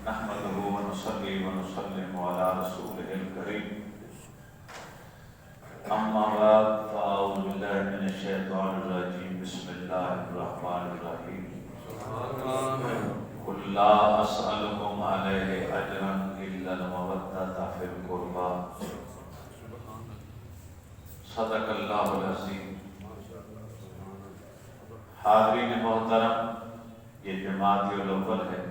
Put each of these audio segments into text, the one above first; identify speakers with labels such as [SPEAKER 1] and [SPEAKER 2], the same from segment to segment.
[SPEAKER 1] نحمده ونصلي ونسلم على رسوله الكريم اما بعد فاعوذ بالله من الشيطان الرجيم بسم الله الرحمن الرحيم قل لا اسألكم عليه اجرا الا المودة في القربى صدق اللہ العظیم۔ حاضرین محترم، یہ جماعت الاول ہے،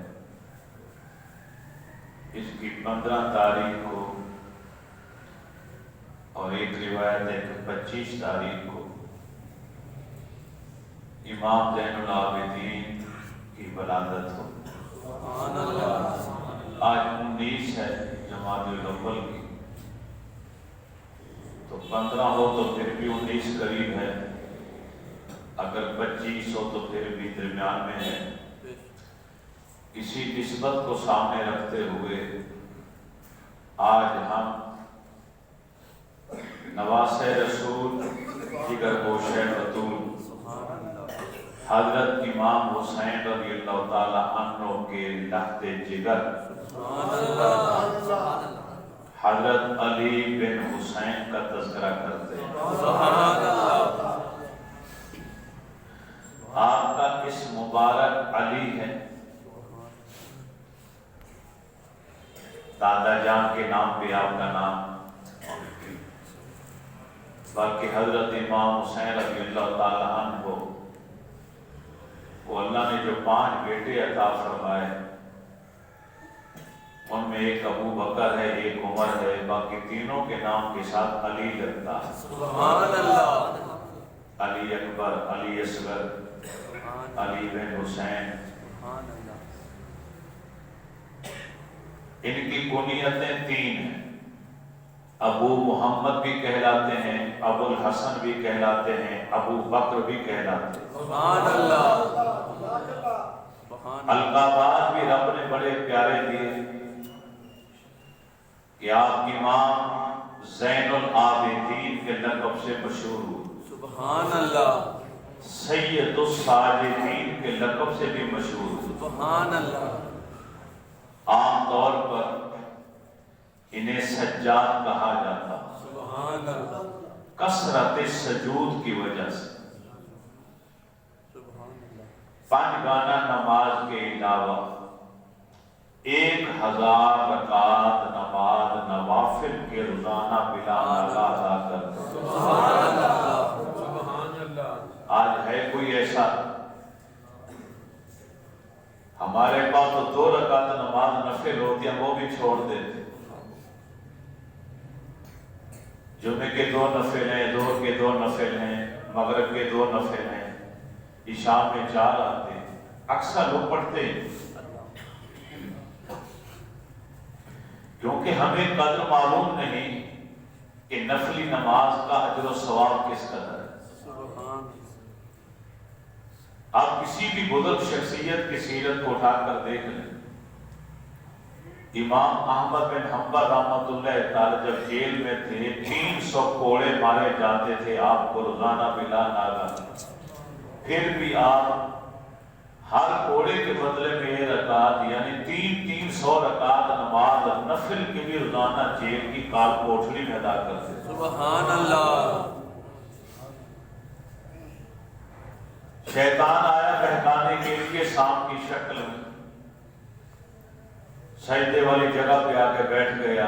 [SPEAKER 1] اس کی 15 تاریخ کو اور ایک روایت ہے کہ 25 تاریخ کو امام زین العابدین کی ولادت ہو۔ آج 19 ہے جماعت الاول کی، تو 15 ہو تو پھر بھی 19 قریب ہے، اگر 25 ہو تو پھر بھی درمیان میں ہے۔ اسی نسبت کو سامنے رکھتے ہوئے آج ہم نواسۂ رسول جگر گوشہ بطول حضرت امام حسین رضی اللہ تعالی عنہ کے لخت جگر حضرت علی بن حسین کا تذکرہ کرتے ہیں۔ آپ کا اس مبارک علی ہے، دادا جان کے نام پہ آپ کا نام، باقی حضرت امام حسین رضی اللہ تعالی عنہ وہ اللہ نے جو 5 بیٹے عطا فرمائے، ان میں ایک ابو بکر ہے، ایک عمر ہے، باقی تینوں کے نام کے ساتھ علی لگتا ہے۔ سبحان اللہ۔ علی اکبر، علی اصغر، علی بن حسین۔ ان کی کنیتیں 3 ہیں، ابو محمد بھی کہلاتے ہیں، ابو الحسن بھی کہلاتے ہیں، ابو بکر بھی کہلاتے ہیں۔ سبحان اللہ۔ القابات بھی رب نے بڑے پیارے دیے کہ آپ امام زین العابدین کے لقب سے مشہور ہوئے۔ سبحان اللہ۔ سید الساجدین کے لقب سے بھی مشہور ہوئے۔ سبحان اللہ۔ عام طور پر انہیں سجاد کہا جاتا، سبحان اللہ، کثرت سجود کی وجہ سے۔ 5 گانہ نماز کے علاوہ 1000 رکعت نماز نوافل کے روزانہ بلا ناغہ ادا کرتے۔ سبحان اللہ۔ سبحان اللہ۔ آج ہے کوئی ایسا؟ ہمارے پاس تو 2 رکعت نماز نفل ہوتی ہے، وہ بھی چھوڑ دیتے۔ جمعے کے 2 نفل ہیں، ظہر کے 2 نفل ہیں، مغرب کے 2 نفل ہیں، عشاء میں 4 آتے ہیں، اکثر لوگ پڑھتے ہیں، کیونکہ ہمیں قدر معلوم نہیں کہ نفلی نماز کا اجر و ثواب کس قدر ہے۔ آپ کسی بھی بزرگ شخصیت کی سیرت کو اٹھا کر دیکھ لیں۔ امام احمد بن حنبل رحمۃ اللہ تعالی جب جیل میں تھے، 300 کوڑے مارے جاتے تھے آپ کو روزانہ بلا ناغہ، پھر بھی آپ ہر کوڑے کے بدلے میں یہ رکعت یعنی 300 رکعت نماز نفل کی بھی روزانہ جیل کی کال کوٹھلی میں ادا کرتے تھے۔ سبحان اللہ۔ شیطان آیا بہکانے کے لیے سانپ کی شکل میں، سجدے والی جگہ پہ آ کے بیٹھ گیا،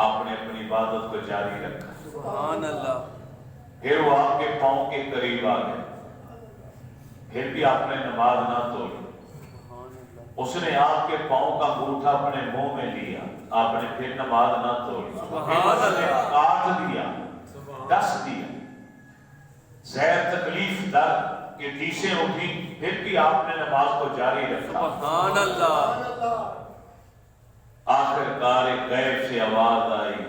[SPEAKER 1] آپ نے اپنی عبادت کو جاری رکھا۔ سبحان اللہ۔ پھر وہ آپ کے پاؤں کے قریب آ گئے، پھر بھی آپ نے نماز نہ توڑی، اس نے آپ کے پاؤں کا انگوٹھا اپنے منہ میں لیا، آپ نے پھر نماز نہ توڑی، پھر اس نے کاٹ دیا، ڈس دیا، زہر تکلیف درد کہ ٹیسیں اٹھی، پھر بھی آپ نے نماز کو جاری رکھا۔ سبحان اللہ۔ آخر کار ایک غیب سے آواز آئی،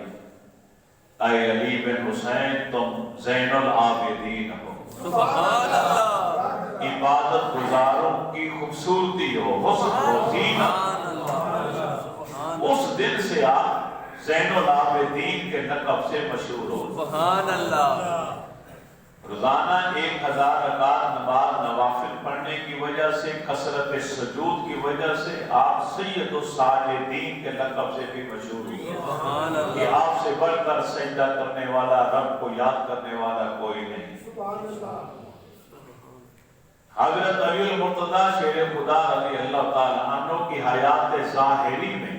[SPEAKER 1] اے علی بن حسین تم زین العابدین ہو۔ سبحان اللہ۔ عبادت گزاروں کی خوبصورتی ہو، حسن ہو، زینت۔ اس دن سے آپ زین العابدین کے لقب سے مشہور ہو۔ سبحان اللہ۔ روزانہ 1000 رکعت نماز نوافل پڑھنے کی وجہ سے، کثرت سجود کی وجہ سے آپ سید الساجدین کے لقب سے بھی مشہور ہیں کہ آپ سے بڑھ کر سجدہ کرنے والا، رب کو یاد کرنے والا کوئی نہیں۔ حضرت علی المرتضیٰ شیر خدا رضی اللہ تعالیٰ عنہ کی حیات ظاہری میں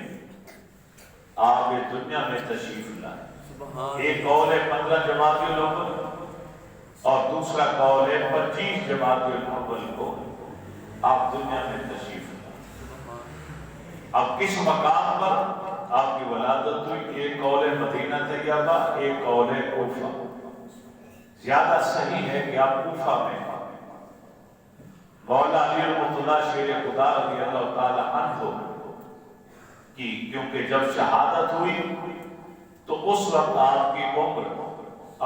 [SPEAKER 1] آپ دنیا میں تشریف لائے۔ ایک قول ہے 15 جمادی الاول اور دوسرا قول ہے 25 جمادی الاول کو آپ دنیا میں تشریف لائے۔ اب کس مقام پر آپ کی ولادت ہوئی؟ ایک قول ہے مدینہ طیبہ، ایک قول ہے کوفہ۔ زیادہ صحیح ہے کہ آپ کوفہ میں مولا علی المرتضیٰ شیر خدا رضی اللہ تعالی عنہ کی، کیونکہ جب شہادت ہوئی تو اس وقت آپ کی عمر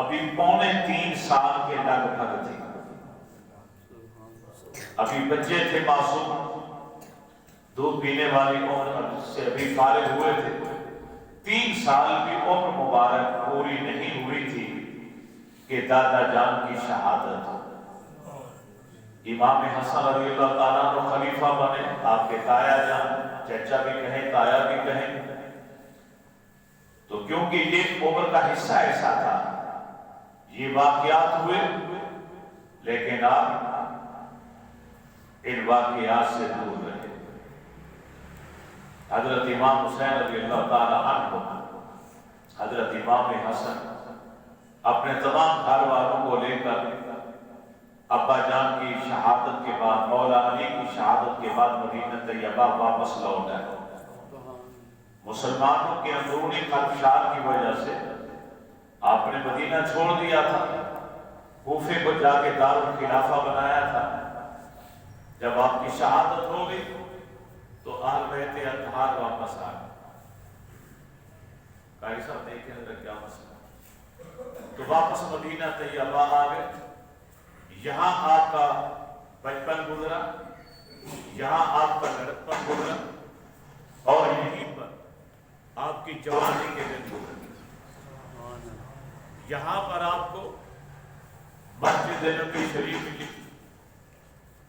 [SPEAKER 1] ابھی 2.25 سال کے لگ بھگ تھی، ابھی بچے تھے، معصوم، دودھ پینے والی عمر سے ابھی فارغ ہوئے تھے۔ 3 سال کی عمر مبارک پوری نہیں ہوئی تھی کہ دادا جان کی شہادت ہو۔ امام حسن رضی اللہ تعالیٰ عنہ خلیفہ بنے، آپ کے تایا جان، چچا بھی کہیں تایا بھی کہیں، تو کیونکہ یہ عمر کا حصہ ایسا تھا، یہ واقعات ہوئے، لیکن آپ ان واقعات سے دور رہے۔ حضرت امام حسین رضی اللہ تعالیٰ عنہ، حضرت امام حسن اپنے تمام گھر والوں کو لے کر ابا جان کی شہادت کے بعد، مولا علی کی شہادت کے بعد مدینہ طیبہ واپس لوٹ آئے۔ مسلمانوں کے اندرونی خدشات کی وجہ سے آپ نے مدینہ چھوڑ دیا تھا، کوفے کو جا کے دارالخلافہ بنایا تھا۔ جب آپ کی شہادت ہو گئی تو اہل بیت اطہار واپس آ گئے۔ قاری صاحب دیکھیں اندر کیا مسئلہ، تو واپس مدینہ طیبہ آ گئے۔ یہاں آپ کا بچپن گزرا، یہاں آپ کا لڑکپن گزرا، اور یہیں پر آپ کی جوانی کے دن گزرے۔ یہاں پر آپ کو مسجد نبوی شریف ملی،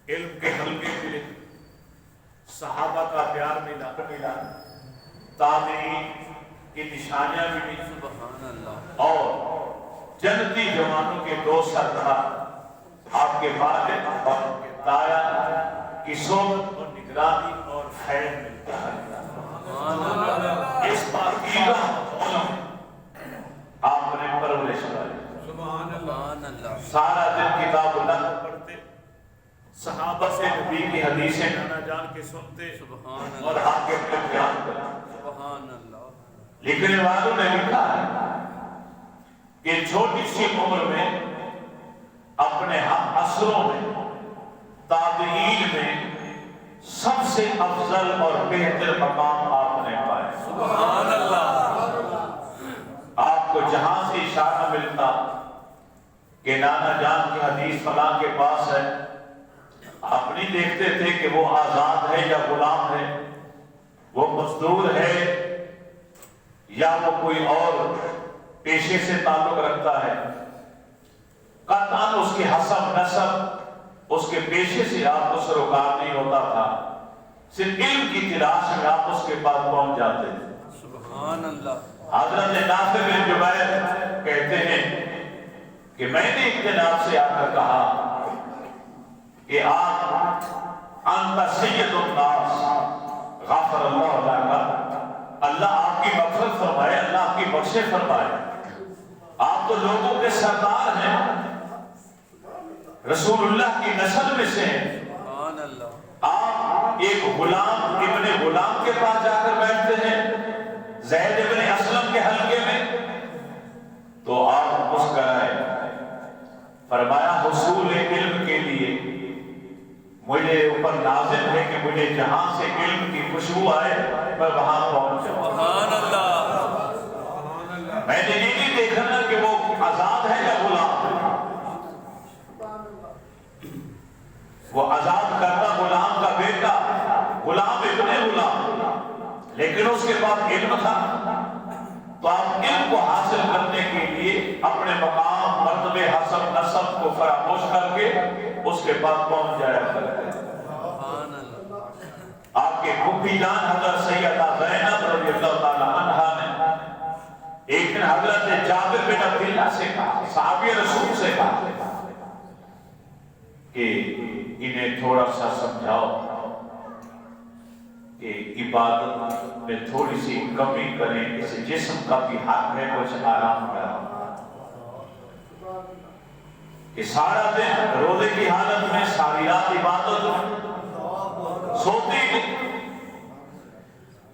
[SPEAKER 1] علم کے حلقے ملے، صحابہ کا پیار ملا، تابعین کی نشانیاں ملی، اور جنتی جوانوں کے 2 سردار آپ کے والد اور تایا کی صحبت اور نگرانی اور خیر ملتا ہے۔ اس پاکیزہ ماحول میں آپ نے پرورش پائی۔ سارا دن کتاب اللہ پڑھتے، صحابہ سے نبی کی حدیثیں نانا جان کے سنتے اور آپ کے اپنے بیان کرتے۔ لکھنے والوں نے لکھا ہے کہ چھوٹی سی عمر میں اپنے ہم عصروں میں، تابعین میں سب سے افضل اور بہتر مقام آپ نے پائے۔ سبحان اللہ۔ آپ کو جہاں سے اشارہ ملتا کہ نانا جان کی حدیث فلاں کے پاس ہے، آپ نہیں دیکھتے تھے کہ وہ آزاد ہے یا غلام ہے، وہ مزدور ہے یا وہ کوئی اور پیشے سے تعلق رکھتا ہے۔ قطعاً اس کے حسب نسب، اس کے پیشے سے آپ کو سروکار نہیں ہوتا تھا، صرف علم کی تلاش میں آپ اس کے پاس پہنچ جاتے تھے۔ سبحان اللہ۔ حضرت ناصر بن جبیر کہتے ہیں کہ میں نے ایک دن آپ سے آ کر کہا کہ آپ انت سید الناس غفر اللہ لک، اللہ آپ کی مغفرت فرمائے، اللہ آپ کی بخشش فرمائے، آپ تو لوگوں کے سردار ہیں، رسول اللہ کی نسل میں سے ہیں، آپ ایک غلام ابن غلام کے پاس جا کر بیٹھتے ہیں زید ابن اسلم کے حلقے میں، تو آپ مسکرائے، فرمایا حصول علم کے لیے مجھے اوپر لازم ہے کہ مجھے جہاں سے علم کی خوشبو آئے میں وہاں پہنچ جاؤں۔ سبحان اللہ۔ میں نے یہ نہیں دیکھنا کہ وہ آزاد ہے یا غلام ہے، وہ آزاد کرتا غلام کا بیٹا، غلام ابن غلام، لیکن اس کے پاس علم تھا، تو آپ علم کو حاصل کرنے کے لیے اپنے مقام مرتبہ منصب حسب نسب کو فراموش کر کے اس کے بعد پہنچ جایا کرتے ہیں۔ آپ کے پھوپھی جان حضرت سیدہ زینب رضی اللہ تعالی عنہا نے ایک دن حضرت جابر بن عبداللہ سے کہا، صحابی رسول سے کہا کہ انہیں تھوڑا سا سمجھاؤ کہ عبادت میں تھوڑی سی کمی کریں، اس جسم کا بھی حق ہے کچھ آرام کریں، کہ سارا دن روزے کی حالت میں ساری رات عبادت سوتی نہیں۔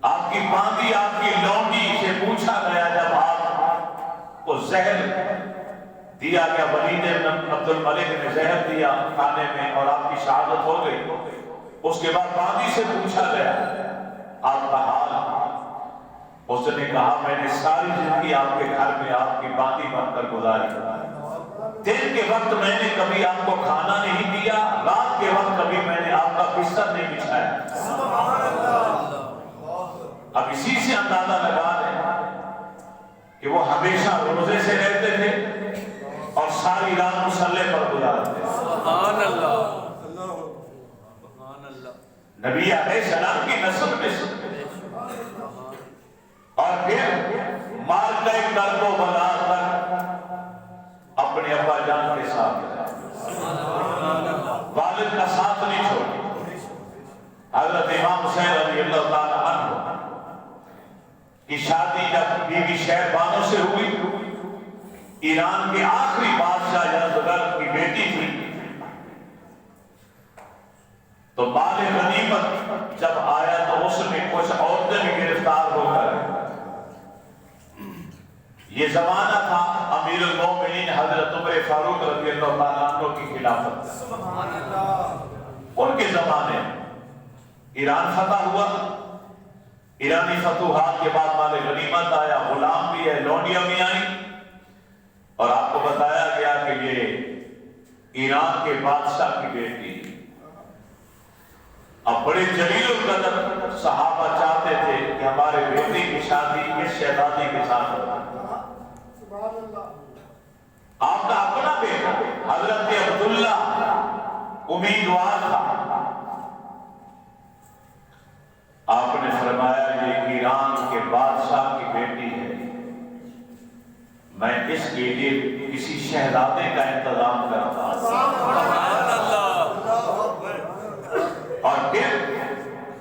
[SPEAKER 1] آپ کی باندھی آپ کی لونڈی سے پوچھا گیا جب آپ کو زہر دیا گیا، ولید بن عبد الملک نے زہر دیا کھانے میں اور آپ کی شہادت ہو گئی، اس کے بعد باندھی سے پوچھا گیا آپ کا حال، اس نے کہا میں نے ساری زندگی آپ کے گھر میں آپ کی باندھی بن کر گزاری، دن کے وقت میں نے کبھی آپ کو کھانا نہیں دیا، رات کے وقت کبھی میں نے آپ کا بستر نہیں بچھایا۔ اب اسی سے اندازہ لگا رہے کہ وہ ہمیشہ روزے سے رہتے تھے اور ساری رات مصلے پر گزارتے تھے۔ سبحان اللہ، نبی علیہ السلام کی نسل میں سے، اور پھر مال کا ایک درد و بلا کر اپنے ابا جان کے ساتھ والد کا ساتھ نہیں چھوڑی۔ حضرت امام حسین رضی اللہ تعالی عنہ کی شادی جب بی بی شہربانو سے ہوئی، ایران کے آخری بادشاہ یزدگرد کی بیٹی تھی، تو مال غنیمت جب آیا تو اس میں کچھ عورتیں بھی گرفتار ہو کر، یہ زمانہ تھا امیر المومنین حضرت عمر فاروق رضی اللہ تعالیٰ عنہ کی خلافت کا۔ ان کے زمانے ایران فتح ہوا، ایرانی فتوحات کے بعد مال غنیمت آیا، غلام بھی ہے، لونڈیاں بھی آئیں، اور آپ کو بتایا گیا کہ یہ ایران کے بادشاہ کی بیٹی۔ اب بڑے جلیل القدر صحابہ چاہتے تھے کہ ہمارے بیٹی کی شادی اس شہزادی کے ساتھ ہو۔ آپ کا اپنا بیٹا حضرت عبداللہ امیدوار تھا، آپ نے فرمایا یہ ایران کے بادشاہ کی بیٹی ہے، میں اس کے لیے کسی شہزادے کا انتظام کرتا ہوں۔ اور پھر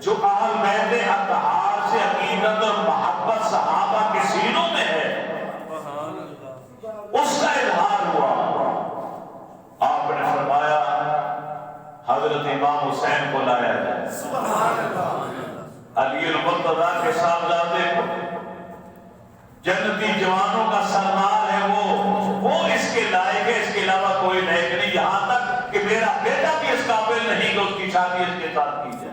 [SPEAKER 1] جو اہل بیت اطہار سے عقیدت اور محبت صحابہ کے سینوں میں ہے، اس کا اظہار ہوا۔ آپ نے فرمایا حضرت امام حسین کو لایا جائے، علی المرتضیٰ کے صاحبزادے کو، جنتی جوانوں کا سردار ہے وہ اس کے لائق ہے، اس کے علاوہ کوئی لائق نہیں، یہاں تک کہ میرا بیٹا بھی اس قابل نہیں کہ اس کی شادی اس کے ساتھ کی جائے۔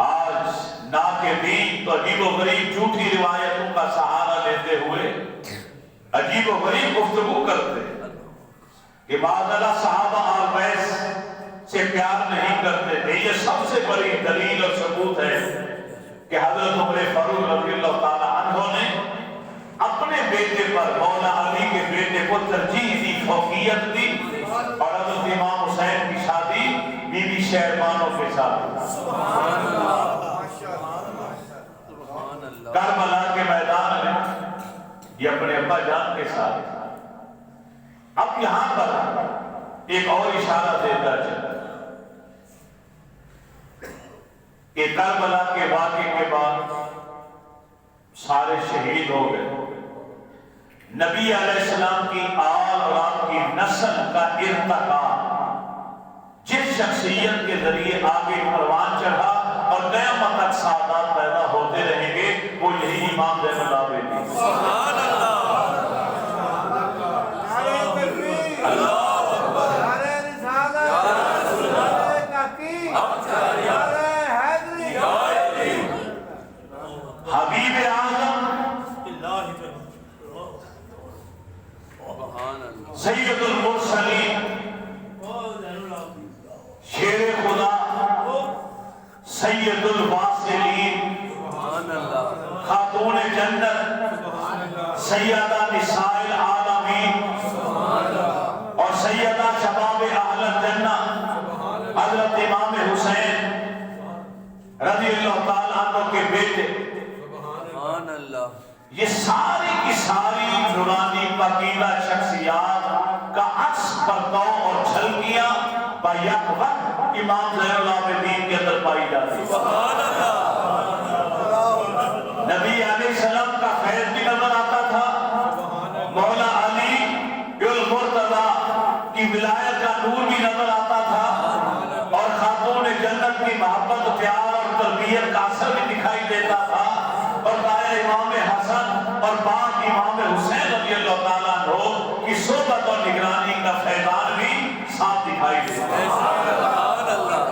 [SPEAKER 1] آج نا کے دین تو عجیب و غریب جھوٹی روایتوں کا سہارا لیتے ہوئے عجیب و غریب گفتگو کرتے کہ بعض اللہ صحابہ آل بیت سے پیار نہیں کرتے تھے۔ یہ سب سے بڑی دلیل اور ثبوت ہے کہ حضرت عمر فاروق رضی اللہ تعالی عنہ نے اپنے بیٹے پر مولا علی کے بیٹے کو ترجیح دی، فوقیت دی، اور حضرت امام حسین کی شادی بی بی شہربانو کے ساتھ کربلا کے میدان میں، یہ اپنے ابا جان کے ساتھ۔ اب یہاں پر ایک اور اشارہ دیتا چلا کہ کربلا کے واقعے کے بعد سارے شہید ہو گئے، نبی علیہ السلام کی آل اور آپ کی نسل کا ارتقا جس شخصیت کے ذریعے آگے پروان چڑھا اور قیامت تک سعادت پیدا ہوتے رہیں گے، وہ یہی امام زین العابدین۔ سبحان اللہ، حبیب اعظم سید المرسلین، شیر خدا، سید الواصلین، خاتون جنت، سیدہ نساء ابواب اہل الجنہ حضرت امام حسین رضی اللہ تعالیٰ عنہ کے بیٹے،
[SPEAKER 2] سبحان اللہ،
[SPEAKER 1] یہ ساری کی ساری نورانی پاکیزہ شخصیات کا عکس پرتاؤ اور جھلکیاں بیک وقت امام زین العابدین کے اندر پائی جاتی.
[SPEAKER 2] سبحان اللہ،
[SPEAKER 1] نبی علیہ السلام کا فیض بھی نظر آتا تھا، مولا علی المرتضیٰ کی ولایت کا نور بھی نظر آتا تھا، اور خاتون جنت کی محبت، پیار اور تربیت کا اثر بھی دکھائی دیتا تھا، اور دائر امام حسن اور باپ امام حسین رضی اللہ تعالیٰ عنہ کی صحبت اور نگرانی کا فیضان بھی ساتھ دکھائی دیتا ہے.
[SPEAKER 2] سبحان اللہ،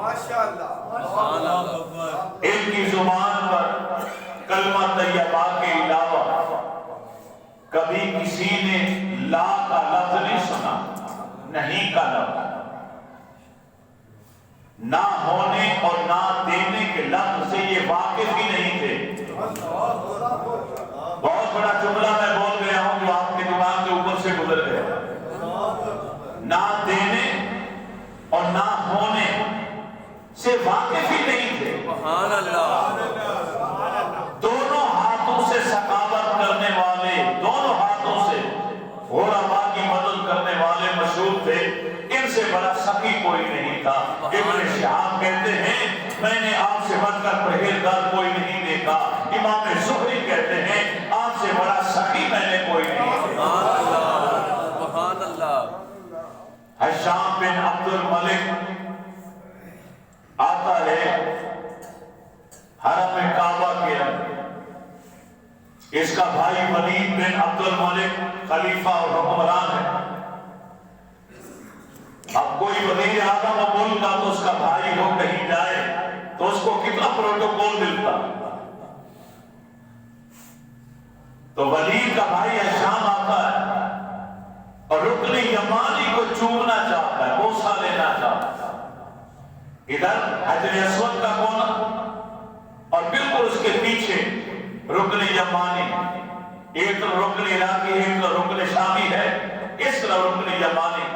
[SPEAKER 3] ماشاءاللہ،
[SPEAKER 2] سبحان اللہ،
[SPEAKER 1] ان کی زبان پر کلمہ طیبہ کے علاوہ کبھی کسی نے لا کا لفظ نہیں سنا، نہیں کا لفظ، نہ ہونے اور نہ دینے کے لفظ سے یہ واقف ہی نہیں تھے. بہت بڑا جملہ میں بول گیا ہوں جو آپ کے دماغ کے اوپر سے گزر گیا. نہ دینے اور نہ ہونے سے واقف ہی نہیں تھے.
[SPEAKER 2] سبحان اللہ،
[SPEAKER 1] دونوں ہاتھوں سے سخاوت کرنے والے، دونوں ہاتھوں سے غرباء کی مدد کرنے والے مشہور تھے. ان سے بڑا سخی کوئی نہیں تھا. ابن شہاب کہتے ہیں میں نے آپ سے بڑھ کر پرہیزگار کوئی نہیں دیکھا. امام زہری کہتے ہیں آپ سے بڑا سخی میں نے کوئی نہیں دیکھا.
[SPEAKER 2] سبحان اللہ، سبحان اللہ،
[SPEAKER 1] حشام بن عبد الملک آتا ہے حرم کعبہ کے اندر. اس کا بھائی ولید بن عبد الملک خلیفہ اور حکمران ہے. اب کوئی وزیر اعظم ملک کا تو اس کا بھائی ہو کہیں جائے تو اس کو کتنا پروٹوکول ملتا. تو ولید کا بھائی حشام آتا ہے اور رکن یمانی کو چومنا چاہتا ہے، بوسہ لینا چاہتا ہے. ادھر حجر اسود کا کونا اور بالکل اس کے پیچھے رکن یمانی، ایک تو رکن عراقی ایک تو رکن شامی ہے، اس طرح رکن یمانی.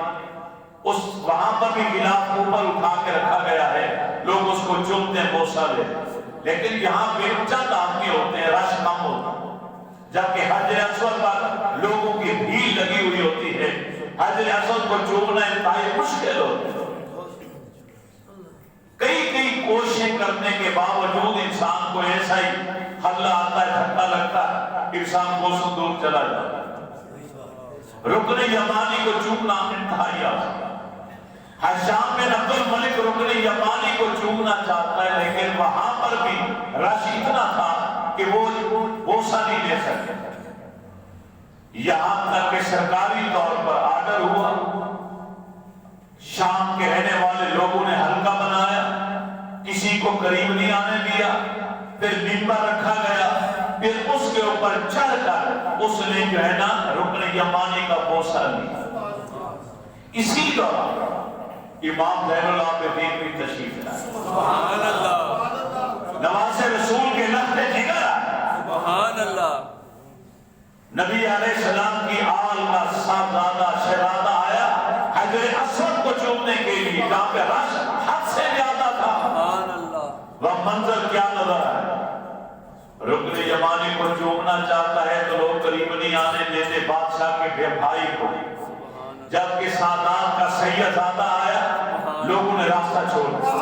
[SPEAKER 1] اس وہاں پر بھی غلاف اوپر اٹھا کے رکھا گیا ہے، لوگ اس کو چومتے ہیں، بوسہ لیتے. لیکن یہاں پہ چند آدمی ہوتے ہیں، رش کم ہوتا ہے، جبکہ حجر اسود پر لوگوں کی بھیڑ لگی ہوئی ہوتی ہے. حجر اسود کو چومنا انتہائی مشکل ہوتا ہے. کئی کوششیں کرنے کے باوجود انسان کو ایسا ہی حلہ آتا ہے، دھکا لگتا ہے، انسان کو سے دور چلا جاتا ہے. رکن یمانی کو چومنا انتہائی آسان. حشام بن عبد الملک رکن یمانی کو چومنا چاہتا ہے، لیکن وہاں پر بھی رش اتنا تھا کہ وہ بوسہ نہیں لے سکتے. یہاں تک کہ سرکاری طور پر آرڈر ہوا، شام کے رہنے والے لوگوں نے حلقہ بنایا، کسی کو قریب نہیں آنے دیا. پھر منبر رکھا گیا، پھر اس کے اوپر چڑھ کر اس نے جو ہے نا رکن یمانی کا بوسہ لیا. اسی دوران امام زین العابدین بھی تشریف لائے.
[SPEAKER 2] سبحان اللہ،
[SPEAKER 1] نواز رسول کے لفظ جگر
[SPEAKER 2] سبحان اللہ،
[SPEAKER 1] نبی علیہ السلام کی آل کا صاحبزادہ شہزادہ آیا حجر اسود کو چومنے کے لیے، جہاں پہ رش حد سے زیادہ تھا.
[SPEAKER 2] سبحان اللہ،
[SPEAKER 1] وہ منظر کیا نظر آیا؟ رکن یمانی کو چومنا چاہتا ہے تو لوگ قریب نہیں آنے دیتے بادشاہ کے بھائی کو. جبکہ سادات کا سیدزادہ آیا، لوگوں نے راستہ چھوڑ دیا.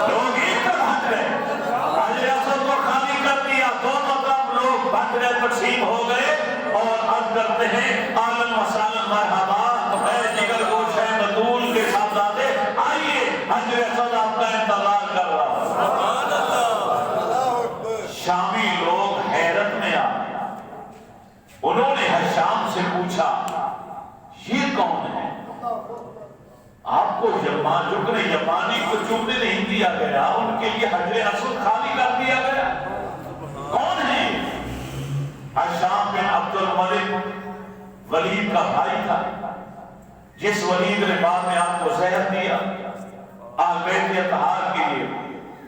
[SPEAKER 1] لوگ ایک طرف ہٹ گئے، حجر اسود کو خالی کر دیا، دونوں طرف لوگ بٹ گئے، تقسیم ہو گئے اور عرض کرتے ہیں اہلاً وسہلاً مرحبا اے جگر گوش ہے بطول کے صاحبزادے، آئیے حجر اسود آپ کا انتظار کر رہا. شامی لوگ حیرت میں آئے. انہوں نے حشام سے پوچھا یہ کون ہے؟ آپ کو رکن یمانی کو چومنے نہیں دیا گیا، ان کے لیے حجر اسود خالی کر دیا گیا، کون ہے؟ حشام بن عبد الملک ولید کا بھائی تھا، جس ولید نے بعد میں آپ کو زہر دیا. آل بیت اطہار کے لیے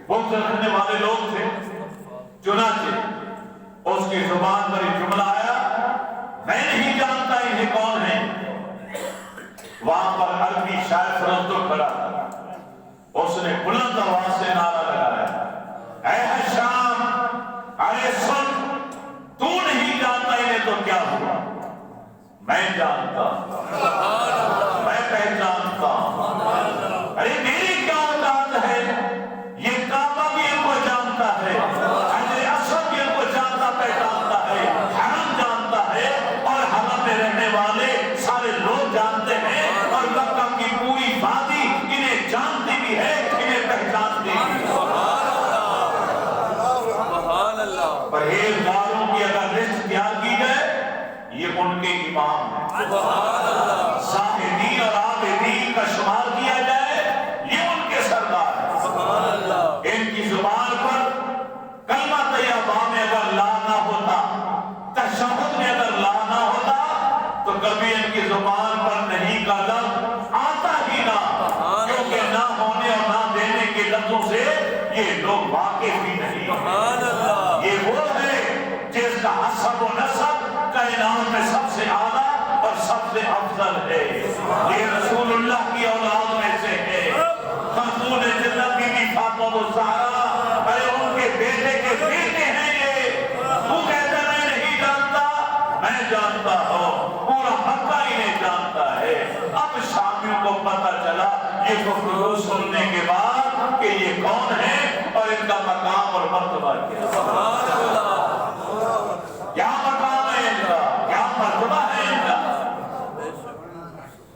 [SPEAKER 1] بغض رکھنے والے لوگ تھے. چنانچہ اس کی زبان پر ایک جملہ آیا، میں نہیں جانتا انہیں کون ہے، وہاں پر عربی شاعر فرزدق کھڑا تھا، اس نے بلند آواز سے نعرہ لگایا، اے حشام، ارے سن، تو نہیں جانتا انہیں تو کیا ہوا، میں جانتا ہوں، میں پہچانتا ہوں، ارے میری کیا اوقات ہے، یہ کعبہ بھی ان کو جانتا ہے، حجر اسود بھی ان کو جانتا پہچانتا ہے، حرم جانتا ہے، اور حرم میں رہنے والے سارے لوگ جانتے ہیں، اور مکہ کی پوری وادی انہیں جانتی بھی ہے، انہیں پہچانتی بھی ہے۔
[SPEAKER 2] سبحان اللہ،
[SPEAKER 1] پرہیزگاروں کی اگر لسٹ تیار کی جائے، یہ ان کے امام ہیں۔
[SPEAKER 2] سبحان اللہ،
[SPEAKER 1] زاہدین اور عابدین کا شمار کیا جائے، یہ ان کے سردار ہیں۔
[SPEAKER 2] سبحان اللہ،
[SPEAKER 1] ان کی زبان پر کلمہ طیبہ میں اگر لا نہ ہوتا، تشہد میں اگر لا نہ ہوتا، تو کبھی ان کی زبان پر نہیں کا لفظ آتا ہی نہ، کیونکہ نہ ہونے اور نہ دینے کے لفظوں سے یہ لوگ واقف ہی نہیں۔
[SPEAKER 2] سبحان اللہ،
[SPEAKER 1] یہ وہ ہے جس کا حسب و نسب کائنات میں سب سے اعلیٰ اور سب سے افضل ہے، یہ رسول اللہ کی اولاد میں سے ہے، خاتون جنت بی بی فاطمہ الزہرا، ارے ان کے بیٹے کے بیٹے ہیں یہ، وہ کہتا ہے میں نہیں جانتا، میں جانتا ہوں، پورا مکہ انہیں جانتا ہے۔ اب شامیوں کو پتہ چلا یہ گفتگو سننے کے بعد کہ یہ کون ہے اور ان کا مقام اور مرتبہ کیا۔
[SPEAKER 2] سبحان اللہ،
[SPEAKER 1] کیا مقام ہے ان کا، کیا مرتبہ ہے ان کا۔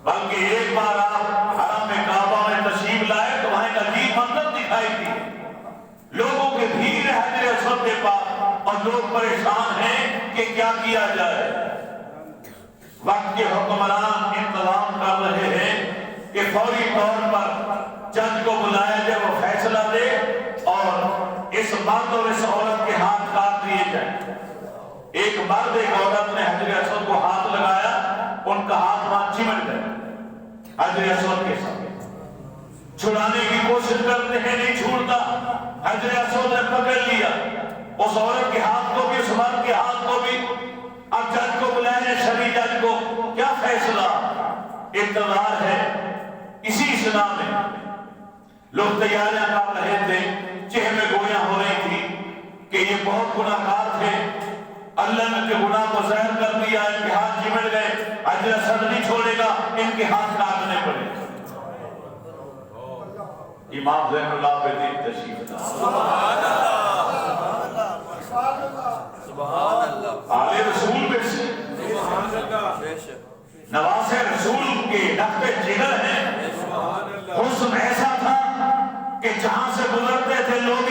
[SPEAKER 1] بلکہ ایک بار آپ حرم میں کعبہ میں تشریف لائے تو وہاں ایک عجیب منظر دکھائی دی، لوگوں کے بھیڑ ہے حجر اسود کے پاس، اور لوگ پریشان ہیں کہ کیا کیا جائے۔ وقت کے حکمران انتظام کر رہے ہیں کہ فوری طور پر جج کو بلایا جائے، وہ فیصلہ دے اور اس مرد اور اس عورت کے ہاتھ کاٹ دیے جائیں۔ ایک مرد ایک عورت نے حجر اسود کو ہاتھ لگایا، ان کا ہاتھ وہاں چمٹ گیا حجر اسود کے ساتھ، چھڑانے کی کوشش کرتے ہیں نہیں چھوڑتا، حجر اسود نے پکڑ لیا اس عورت کے ہاتھ کو بھی، اس مرد کے ہاتھ کو بھی۔ اب جج کو بلائے، شرعی جج کو، کیا فیصلہ؟ انتظار ہے۔ اسی سنا میں لوگ تیاریاں کر رہے تھے، چہرے گویاں ہو رہی تھی کہ یہ بہت گناہگار تھے، اللہ نے جو گناہ کو ظاہر کر دیا، ان کے ہاتھ چمٹ گئے، حجر اسود نہیں چھوڑے گا، ان کے ہاتھ کاٹنے پڑے۔ امام زین اللہ العابدین تشریف لائے۔
[SPEAKER 2] سبحان اللہ،
[SPEAKER 1] آلِ رسول میں سے
[SPEAKER 2] بے شک،
[SPEAKER 1] نواز رسول کے نقطہ جگر ہیں۔ حسن ایسا تھا کہ جہاں سے گزرتے تھے لوگ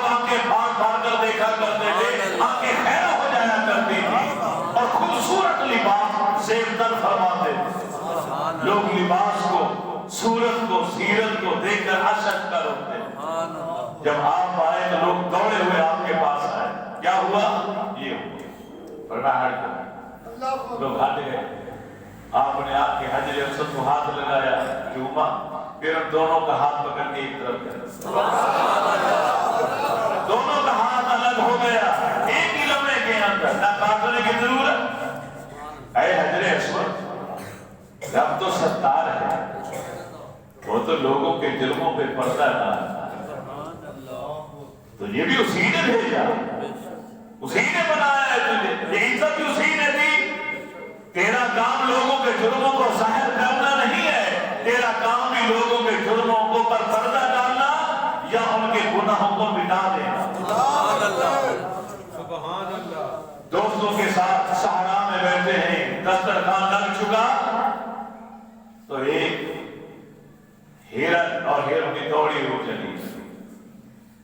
[SPEAKER 1] آنکھیں بھاگ بھاگ کر دیکھا کرتے تھے، آنکھیں خیر ہو جایا کرتی تھی، اور خوبصورت لباس زیب در فرماتے تھے۔ لوگ لباس کو، صورت کو، سیرت کو دیکھ کر اشک کر اٹھتے۔ جب آپ آئے تو لوگ دوڑے ہوئے آپ کے پاس آئے، کیا ہوا؟ یہ ہوا، فرمایا ہٹ گئے، لوگ ہٹ گئے۔ آپ نے آپ کے حجر اسود کو ہاتھ لگایا، چوما، پھر ان دونوں کا ہاتھ پکڑ کے ایک طرف کر، دونوں کا ہاتھ الگ ہو گیا، ایک ہی لمحے کے اندر، نہ کاٹنے کی ضرورت۔ اے حجر اسود، رب تو ستار ہے، وہ تو لوگوں کے جرموں پہ پردہ ڈالتا ہے، تو یہ بھی اسی نے بھیجا، اسی نے بنایا ہے تجھے، یہ عزت بھی اسی نے دی۔ تیرا کام لوگوں کے جرموں کو ظاہر کرنا نہیں ہے، تیرا کام بھی لوگوں کے جرموں کو پر پردہ ڈالنا یا ان کے گناہوں کو مٹا دینا۔
[SPEAKER 2] سبحان اللہ،
[SPEAKER 1] دوستوں کے ساتھ صحرا میں بیٹھے ہیں، دسترخوان لگ چکا تو ایک ہرن اور ہرن کی دوڑی ہو چلی،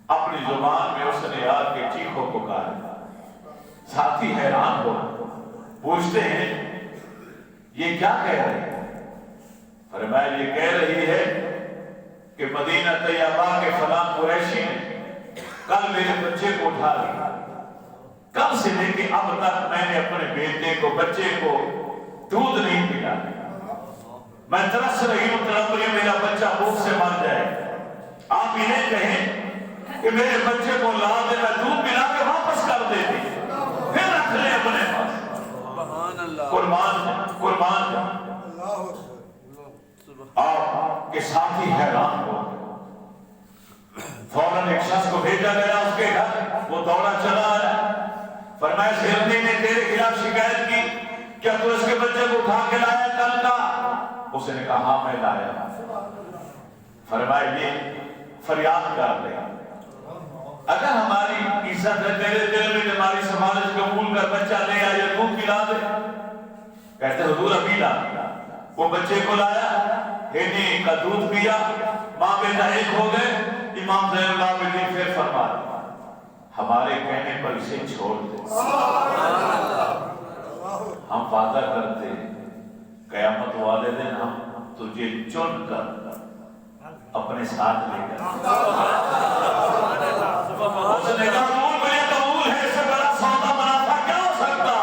[SPEAKER 1] اپنی زبان میں اس نے آ کے چیخو پکارا۔ ساتھی حیران ہو، پوچھتے ہیں یہ کیا کہہ رہے ہیں؟ فرمایا یہ کہہ رہی ہے کہ مدینہ طیبہ کے فلاں قریشی نے کل میرے بچے کو اٹھا لیا، کل سے لے کے اب تک میں نے اپنے بیٹے کو، بچے کو دودھ نہیں پلایا، میں ترس رہی ہوں، تڑپ رہی ہوں، میرا بچہ بھوک سے مر جائے، آپ انہیں کہیں کہ میرے بچے کو لا دے، میں دودھ پلا کے واپس کر دیتی، پھر رکھ لیں اپنے پاس۔
[SPEAKER 2] سبحان اللہ،
[SPEAKER 1] قربان کہ ساتھی حیران ہو گئے۔ فوراً ایک شخص کو بھیجا گیا اس کے گھر، وہ دوڑا چلا آیا، فرمایا اس ہرنی نے تیرے خلاف شکایت کی، کیا تو اس کے بچے کو اٹھا کے لایا کل کا؟ اس نے کہا ہاں میں لایا۔ فرمایا یہ فریاد کر لے، اگر ہماری عزت ہے تیرے دل میں ہماری سفارش قبول کر بچہ لے آئے دودھ پلا دے۔ کہتے حضور ابھی لا، وہ بچے کو لایا، ہرنی کا دودھ پیا، ماں بیٹا ایک ہو گئے۔ امام زین العابدین پھر فرمایا ہمارے کہنے پر اسے چھوڑ دے، ہم وعدہ کرتے قیامت والے دن ہم تجھے چن کر اپنے ساتھ لے گئے۔ اس نے کہا مجھے قبول ہے، اس سے بڑا سودا منافع کیا ہو سکتا؟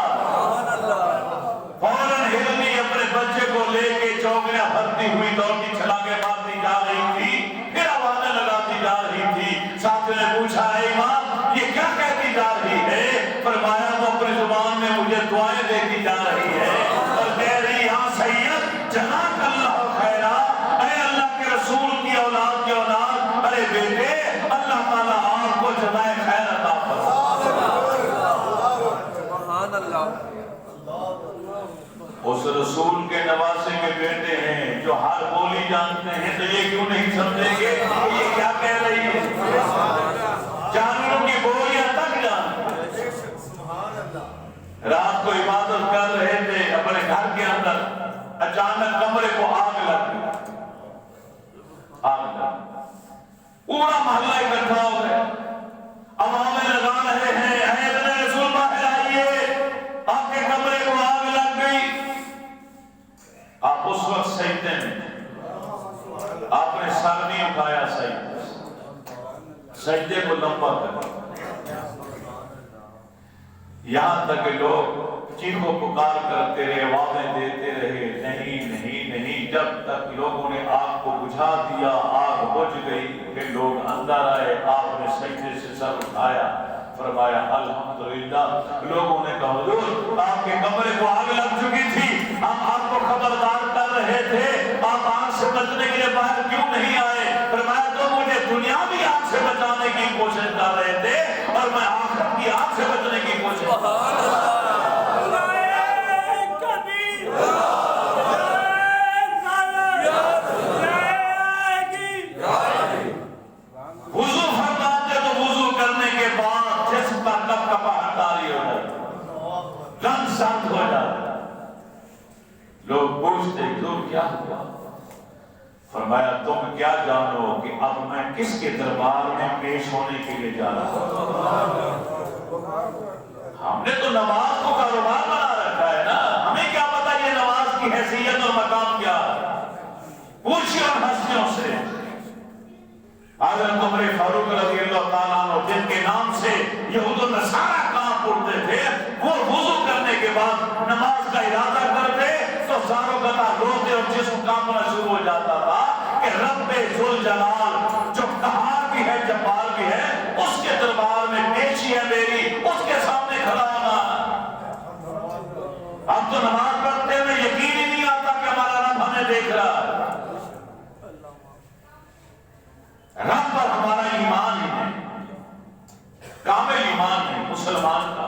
[SPEAKER 1] فوراً ہرنی اپنے بچے کو لے کے چوگلیاں بھرتی ہوئی دوڑتی چھلانگیں مارتی جا رہی تھی، پھر آوازیں لگاتی جا رہی تھی۔ ساتھی نے پوچھا اے امام یہ کیا کہتی جا رہی ہے؟ فرمایا وہ اپنی زبان میں مجھے دعائیں دیتی جا رہی ہے اور کہہ رہی یا سید جزاک اللہ خیرا، اے اللہ کے رسول کی اولاد کی اولاد، ارے بیٹے اللہ تعالیٰ آپ کو جزائے خیر عطا فرمائے۔
[SPEAKER 2] سبحان اللہ۔
[SPEAKER 1] اس رسول کے نواسے کے بیٹے ہیں جو ہر بولی جانتے ہیں، تو یہ کیوں نہیں سمجھیں گے یہ کیا کہہ رہی ہے؟ جانوروں کی بولیاں تک جانتے ہیں۔ رات کو عبادت کر رہے تھے اپنے گھر کے اندر، اچانک کمرے کو آگ لگ گئی، پورا محلہ اکٹھا ہو گیا، عوامیں لگا رہے ہیں اے ابن رسول باہر آئیے، آپ کے کمرے کو آگ لگ گئی۔ آپ اس وقت سجدے میں، آپ نے سر نہیں اٹھایا، سجدے کو لمبا کر، یہاں تک کہ لوگ چیخو پکار کرتے رہے، وعدے دیتے رہے، نہیں نہیں نہیں، جب تک لوگوں نے آگ کو بجھا دیا، آگ بجھ گئی، پھر لوگ اندر آئے، آپ نے سجدے سے سر اٹھایا، فرمایا الحمدللہ۔ لوگوں نے کہا حضور آپ کے کمرے کو آگ لگ چکی تھی، ہم آپ کو خبردار کر رہے تھے، آپ آگ سے بچنے کے لیے باہر کیوں نہیں آئے؟ فرمایا تو مجھے دنیا بھی آگ سے بچانے کی کوشش کر رہے تھے اور میں آخرت کی آگ سے بچنے کی کوشش کر رہا تھا۔ وضو فرماتے تو وضو کرنے کے بعد جسم کا کپ کپاہٹ طاری ہو جاتا، رنگ سرد ہو جاتا، لوگ پوچھتے حضور کیا ہوا؟ فرمایا تم کیا جانو کہ اب میں کس کے دربار میں پیش ہونے کے لیے جا رہا ہوں؟ ہم نے تو نماز کو کاروبار بنا رکھا ہے نا، ہمیں کیا پتا یہ نماز کی حیثیت اور مقام کیا ہے؟ پوچھئے ان ہستیوں سے، حضرت عمر فاروق رضی اللہ تعالیٰ عنہ جن کے نام سے یہود و نصارہ کانپ اٹھتے تھے، وہ وضو کرنے کے بعد نماز کا ارادہ کرتے تو ساروں کا روتے اور جسم کانپنا شروع ہو جاتا تھا کہ رب ذوالجلال جو قہار بھی ہے جبار بھی ہے، اس کے دربار میں پیشی ہے میری، اس کے سامنے کھڑا ہونا۔ اب تو نماز پڑھتے ہوئے یقین ہی نہیں آتا کہ ہمارا رب ہمیں دیکھ رہا ہے۔ رب پر ہمارا ایمان ہی ہے، کامل ایمان ہے مسلمان کا۔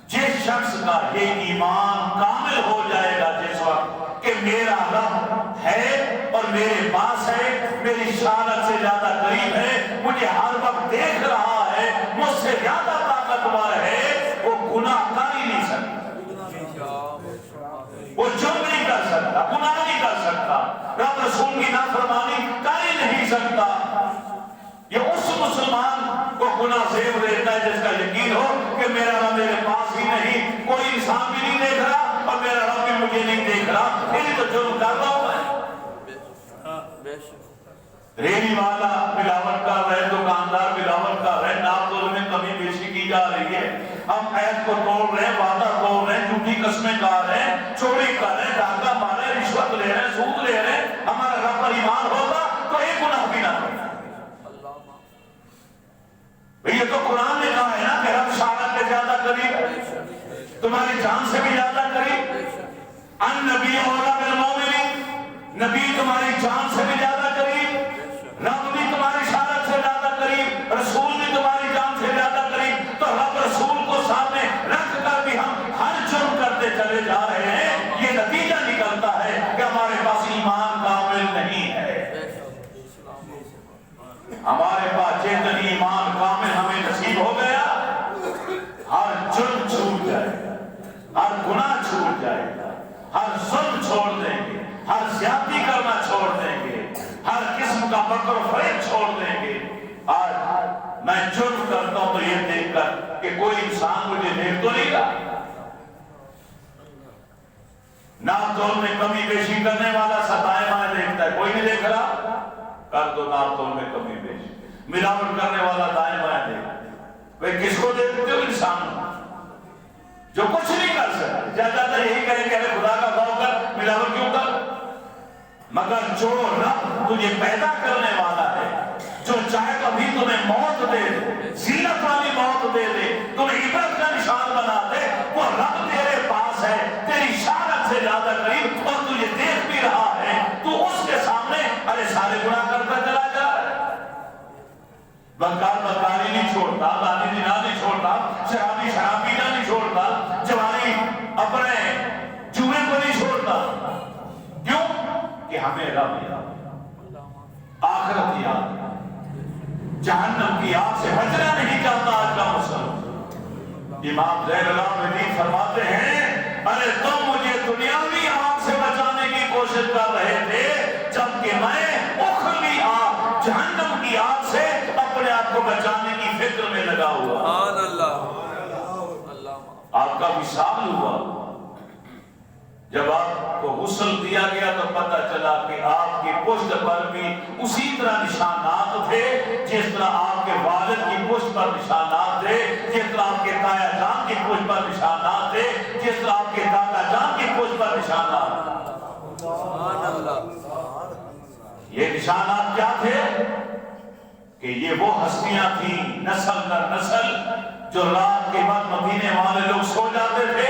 [SPEAKER 1] جس شخص کا یہ ایمان کامل ہو جائے گا جس وقت کہ میرا رب ہے اور میرے پاس ہے، میری شانت سے زیادہ قریب ہے، مجھے ہر وقت دیکھ رہا ہے، مجھ سے زیادہ طاقتور ہے، وہ گناہ کر ہی نہیں سکتا، وہ جرم نہیں کر سکتا، گناہ نہیں کر سکتا، رب رسول کی نافرمانی کر ہی نہیں سکتا۔ یہ اس مسلمان کو گناہ زیب دیتا ہے جس کا یقین ہو کہ میرا رب میرے پاس ہی نہیں، کوئی انسان بھی نہیں دیکھ رہا اور میرا رب بھی مجھے نہیں دیکھ رہا، میری تو جرم کر رہا ہوں میں۔ ریڑھی والا ملاوٹ کر رہے، دکاندار ملاوٹ کر رہے، ناپتول میں کمی بیشی کی جا رہی ہے، ہم عہد کو توڑ رہے ہیں، وعدہ توڑ رہے ہیں، جھوٹی قسمیں کھا رہے ہیں، چوری کر رہے ہیں، ڈاکہ مار رہے ہیں، رشوت لے رہے ہیں، سود لے رہے ہیں، ہمارا رب پر ایمان ہوگا تو ایک گناہ بھی نہ کرے۔ یہ تو قرآن نے کہا ہے نا کہ رب شارت کے زیادہ قریب ہے، تمہاری جان سے بھی زیادہ قریب، النبی اولا بالمومنین، نبی تمہاری قسم کا مکر و فریب چھوڑ دیں گے. آج میں جرم کرتا ہوں تو یہ دیکھ کر کہ کوئی انسان مجھے دیکھ تو نہیں رہا. ناپ تول میں کمی بیشی کرنے والا ستائے مائیں دیکھتا ہے, کوئی نہیں دیکھ رہا, کر دو ناپ تول میں کمی بیشی. ملاوٹ کرنے والا دائیں بائیں دیکھتا ہے, وہ کس کو دیکھتے ہو؟ انسان جو کچھ نہیں کر سکتے. زیادہ یہی کہیں کہ خدا کا خوف کر, ملاوٹ کیوں کر. مگر جو رب تجھے پیدا کرنے والا ہے, جو چاہے کبھی تمہیں موت دے دے, زینت والی موت دے دے, تمہیں عبرت کا نشان بنا دے, وہ رب تیرے پاس ہے, تیری اشارت سے زیادہ قریب, اور تجھے دیکھ بھی رہا ہے. تو اس کے سامنے ارے سارے گناہ کرتا چلا جا رہا ہے. بدکار بدکاری نہیں چھوڑتا, زانی زنا نہیں چھوڑتا, شرابی شراب پینا نہیں چھوڑتا, جوانی اپنے جوئے کو نہیں چھوڑتا. کیوں کہ ہمیں رب یاد, آخرت یاد, جہنم کی آگ سے بچنا نہیں چاہتا آج کا مسلمان. امام زین العابدین فرماتے ہیں ارے تم مجھے دنیاوی آگ سے بچانے کی کوشش کر رہے تھے, جبکہ میں اخروی آگ جہنم کی آگ سے اپنے آپ کو بچانے کی فکر میں لگا ہوا.
[SPEAKER 2] سبحان اللہ.
[SPEAKER 1] آپ کا وصال ہوا. جب آپ کو غسل دیا گیا تو پتہ چلا کہ آپ کی پشت پر بھی اسی طرح نشانات تھے جس طرح آپ کے والد کی پشت پر نشانات تھے, جس طرح آپ کے تایا جان کی پشت پر نشانات تھے, جس طرح آپ کے دادا جان کی پشت پر نشانات.
[SPEAKER 2] سبحان اللہ.
[SPEAKER 1] یہ نشانات کیا تھے کہ یہ وہ ہستیاں تھیں نسل در نسل جو رات کے وقت مدینے والے لوگ سو جاتے تھے,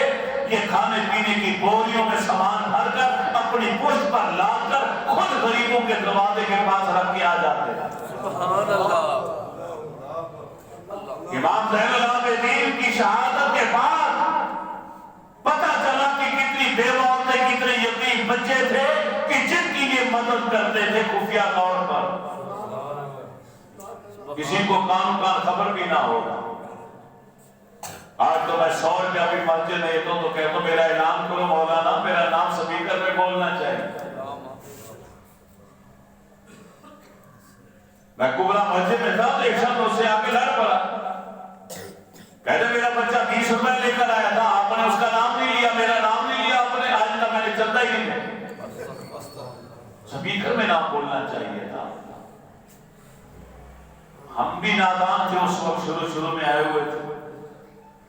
[SPEAKER 1] یہ کھانے پینے کی بوریوں میں سامان بھر کر اپنی پشت پر لاد کر خود غریبوں کے دروازے کے پاس رکھ کے آ جاتے تھے.
[SPEAKER 2] سبحان اللہ.
[SPEAKER 1] امام زین العابدین کی شہادت کے بعد پتہ چلا کہ کتنی بیوہ عورتیں, کتنے یتیم بچے تھے کہ جن کی یہ مدد کرتے تھے خفیہ طور پر, کسی کو کام کا خبر بھی نہ ہوگا. آج تو میں 100 روپیہ بھی مسجد نہیں تو کہتا ہوں میرا اعلان کرو مولانا, میرا نام سپیکر میں بولنا چاہیے. میں کبرا مسجد میں تھا تو ایک شخص اس سے آگے لڑ پڑا, کہتے میرا بچہ 20 روپے لے کر آیا تھا, آپ نے اس کا نام نہیں لیا, میرا نام نہیں لیا آپ نے, آج تک میں نے چلتا ہی نہیں. سپیکر میں نام بولنا چاہیے تھا. ہم بھی نادان تھے اس وقت, شروع میں آئے ہوئے تھے.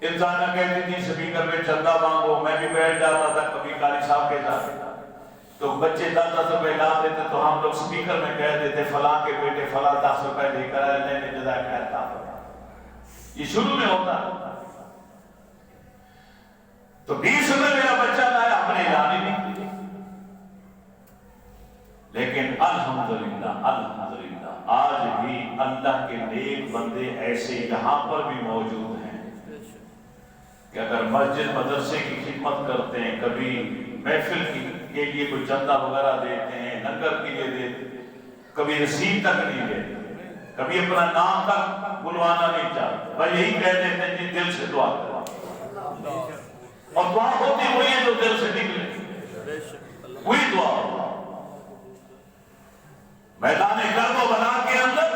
[SPEAKER 1] انسانہ کہتی تھی سپیکر میں چندہ مانگو, میں بھی بیٹھ جاتا تھا کبھی قاری صاحب کے ساتھ, تو بچے 10 روپے لا دیتے تو ہم لوگ سپیکر میں کہہ دیتے فلاں کے بیٹے فلاں 10 روپے لے کر آئے, میں نے جزا کہتا. یہ شروع میں ہوتا. تو 20 روپے میرا بچہ لایا, اپنے لانے نہیں کی. لیکن الحمدللہ الحمدللہ آج بھی اللہ کے نیک بندے ایسے یہاں پر بھی موجود ہیں کہ اگر مسجد مدرسے کی خدمت کرتے ہیں, کبھی محفل کے لیے کوئی چندہ وغیرہ دیتے ہیں, لنگر کے لیے دیتے ہیں, کبھی رسید تک نہیں دیتے, کبھی اپنا نام تک بلوانا نہیں چاہتے, بھائی یہی کہہ دیتے ہیں جی دل سے دعا کرو, اور دعا ہوتی وہی ہے جو دل سے نکلے, وہی دعا ہو. میدان کرب و بلا کے اندر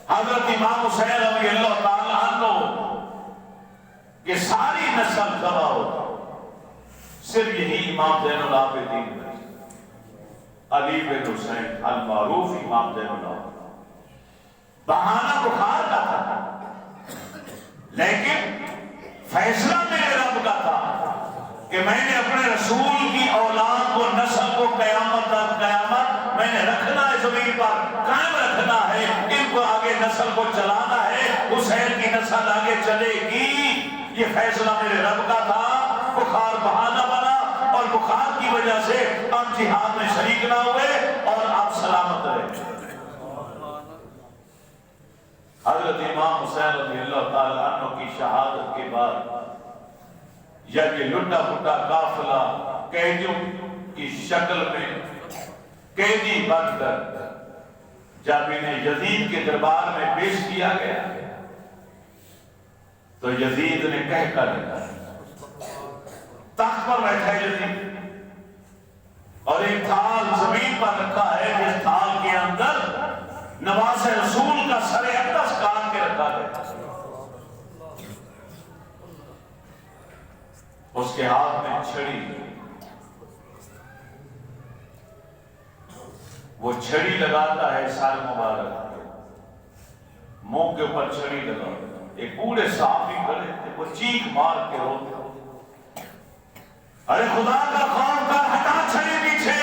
[SPEAKER 1] حضرت امام حسین رضی اللہ تعالیٰ عنہ کہ ساری نسل تباہ ہوتا, صرف یہی امام زین العابدین علی بن حسین المعروف امام زین العابدین. بہانہ بخار کا تھا, لیکن فیصلہ میرے رب کا تھا کہ میں نے اپنے رسول کی اولاد کو, نسل کو قیامت تک قیامت میں نے رکھنا ہے, زمین پر قائم رکھنا ہے, ان کو آگے نسل کو چلانا ہے, حسین کی نسل آگے چلے گی. یہ فیصلہ میرے رب کا تھا. بخار بہانہ بنا اور بخار کی وجہ سے آپ جہاد میں شریک نہ ہوئے اور آپ سلامت رہے. حضرت امام حسین رضی اللہ تعالیٰ عنہ کی شہادت کے بعد یا کہ لٹا پھٹا قافلہ قیدیوں کی شکل میں قیدی بن کر جب انہیں یزید کے دربار میں پیش کیا گیا تو یزید نے کہہ کر تخت پر بیٹھا یزید, اور ایک تھال زمین پر رکھا ہے جس تھال کے اندر نواز رسول کا سر اقدس کاٹ کے رکھا گیا. اس کے ہاتھ میں چھڑی, وہ چھڑی لگاتا ہے سر مبارک, منہ کے اوپر چھڑی لگا. ایک بوڑھے صحابی کھڑے تھے, وہ چیخ مار کے روتے, ارے خدا کا خوف کر, ہٹا چھڑی پیچھے,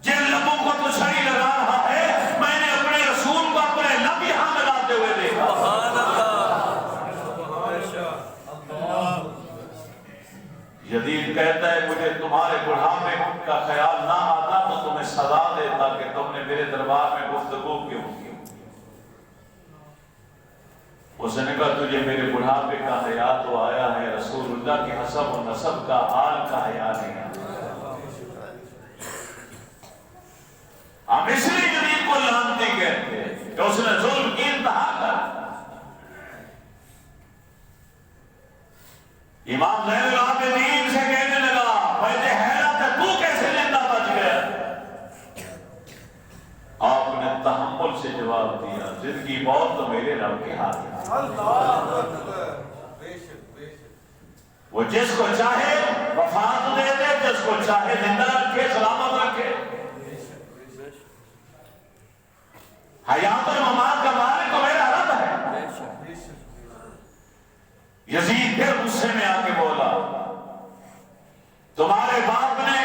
[SPEAKER 1] جن لبوں کو تو چھڑی لگا رہا ہے, میں نے اپنے رسول کو اپنے لب یہاں لگاتے ہوئے دیکھا.
[SPEAKER 2] سبحان اللہ.
[SPEAKER 1] یزید کہتا ہے مجھے تمہارے بڑھاپے کا خیال نہ آتا تو تمہیں سزا دیتا کہ تم نے میرے دربار میں گفتگو کیوں کی. اس نے کہا تجھے میرے بڑھاپے کا حیا تو آیا ہے, رسول اللہ کی حسب و نسب کا حال کا حیا نہیں آیا. ہم اس لیے یزید کو لعنتی کہتے ہیں کہ اس نے ظلم کی انتہا کر. امام زین العابدین سے کہنے لگا مجھے حیرت ہے تو کیسے زندہ بچ گیا. آپ نے تحمل سے جواب دیا زندگی موت تو میرے رب کے ہاتھ ہے. وہ جس کو چاہے وفات دے دے, جس کو چاہے زندہ رکھے, سلامت رکھے. حیات اور ممات کا مالک تو میرا رب ہے. یزید پھر غصے میں آ کے بولا تمہارے باپ نے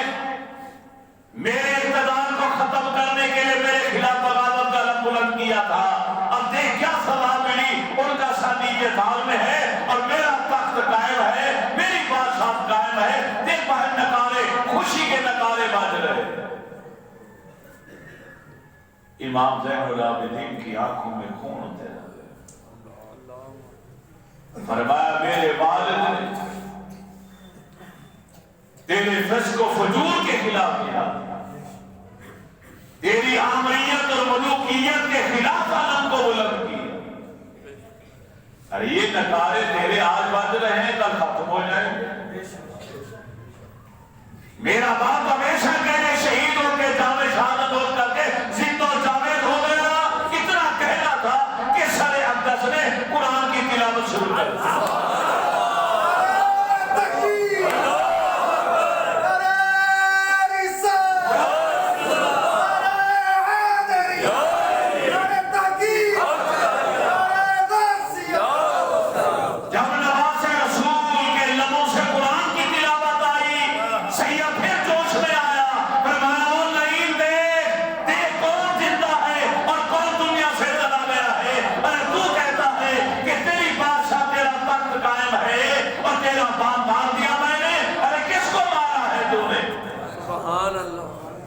[SPEAKER 1] میرے اقتدار کو ختم کرنے کے لیے میرے خلاف بغاوت کا علم بلند کیا تھا, اب دیکھ کیا سزا ملی. ان کا سر نیچے تھال میں ہے اور میرا تخت قائم ہے, میری بادشاہ قائم ہے. دن بھر نکالے, خوشی کے نکالے بج رہے. امام زین العابدین کی آنکھوں میں خون اتر رہا. فرمایا میرے والد نے تیرے فسق و فجور کے خلاف کیا, تیری آمریت اور ملوکیت کے خلاف علم کو بلند کیا. ارے یہ نکارے تیرے آج بج رہے ہیں کل ختم ہو جائیں گے. میرا باپ ہمیشہ کہنے شہید ہو کے جامع شہادت ہو کر کے زندہ و جاوید ہو گیا, اتنا کہنا تھا کہ سر اقدس نے قرآن کی تلاوت شروع کر دی.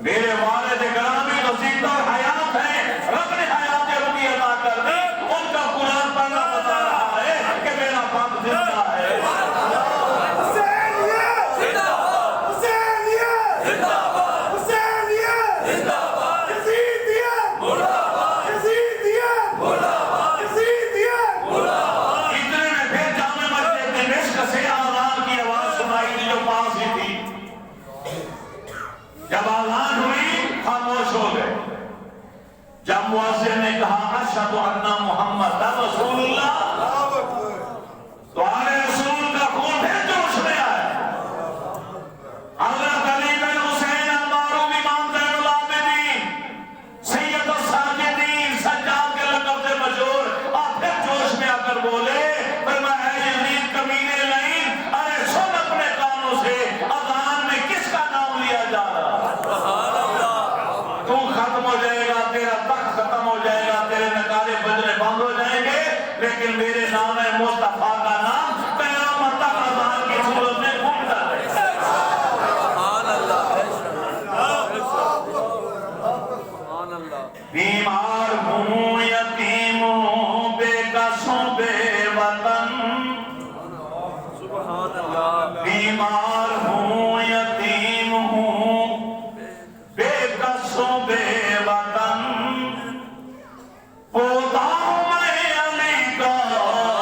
[SPEAKER 1] میرے والد گرامی تو زندہ اور حیات ہیں, رب نے حیات ربی عطا کر دی. ان کا قرآن پڑھنا بتا رہا ہے کہ میرا باپ زندہ ہے. اتنے میں پھر جامع مسجد دمشق سے آذان کی آواز سنائی دی جو پاس ہی تھی. جب آذان ہوئی خاموش ہو گئے. جب مؤذن نے کہا اشہد ان محمد رسول اللہ, تو آل رسول کا خون پھر جوش میں آیا. حضرت علی بن حسین المعروف امام زین العابدین سید الساجدین سجاد کے لقب سے مشہور, اور پھر جوش میں آ کر بولے فرمایا اے یزید کمینے لعین, ارے سن اپنے کانوں سے اذان میں کس کا نام لیا جا رہا. تو ختم ہو جائے گا, تیرا تخت ختم ہو جائے گا, تیرے نکالے بجنے بند ہو جائیں گے, لیکن میرے نام ہے مصطفیٰ کا نام قیامت تک اذان کی صورت میں گھومتا رہے.
[SPEAKER 2] سبحان اللہ. سبحان اللہ.
[SPEAKER 1] بیمار ہوں یتیم ہوں بے کس ہوں بے وطن,
[SPEAKER 2] سبحان اللہ.
[SPEAKER 1] بیمار ہوں یتیم ہوں بے کس ہوں بے وطن, پوتا ہوں میں علی کا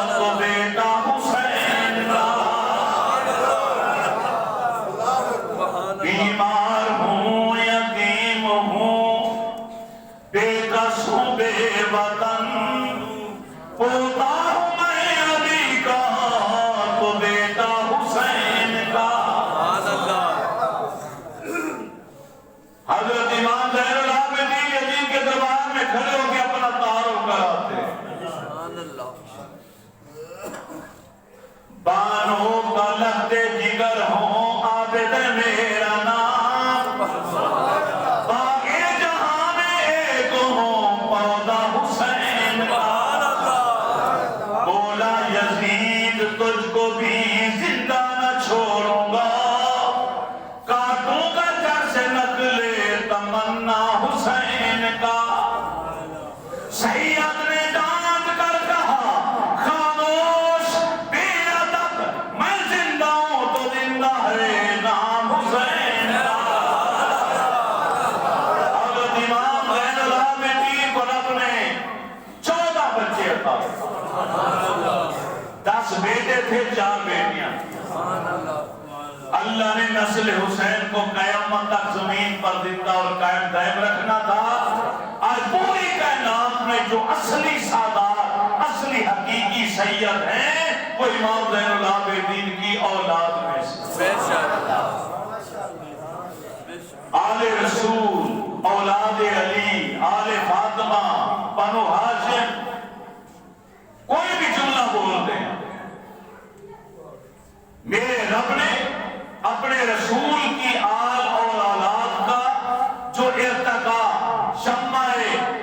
[SPEAKER 1] تو بیٹا حسین کا. بیمار ہوں کا سید نے ڈانٹ کر کہا خاموش بے ادب میں زندہ ہوں تو زندہ ہے نام حسین حضرت امام زین العابدین کو رب نے 14 بچے عطا فرمائے 10 بیٹے تھے 4 بیٹیاں اللہ نے نسل حسین کو قیامت تک زمین پر زندہ اور قائم دائم رکھنا تھا اور پوری کائنات میں جو اصلی سادات اصلی حقیقی سید ہیں وہ امام زین العابدین کی اولاد میں سے آل رسول اولاد علی آل فاطمہ بنو ہاشم کوئی بھی جملہ بول دیں میرے رب نے اپنے رسول کی آل اور اولاد کا جو ارتقا شمع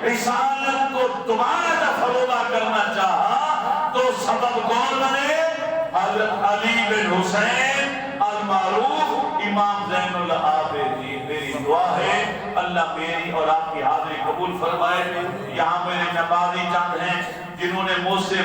[SPEAKER 1] رسالت کو دوبارہ جب فروغ کرنا چاہا تو سبب کون بنے حضرت علی بن حسین المعروف امام زین العابدین میری دعا ہے اللہ میری اور آپ کی حاضری قبول فرمائے یہاں میرے نمازی چند ہیں جنہوں نے مجھ سے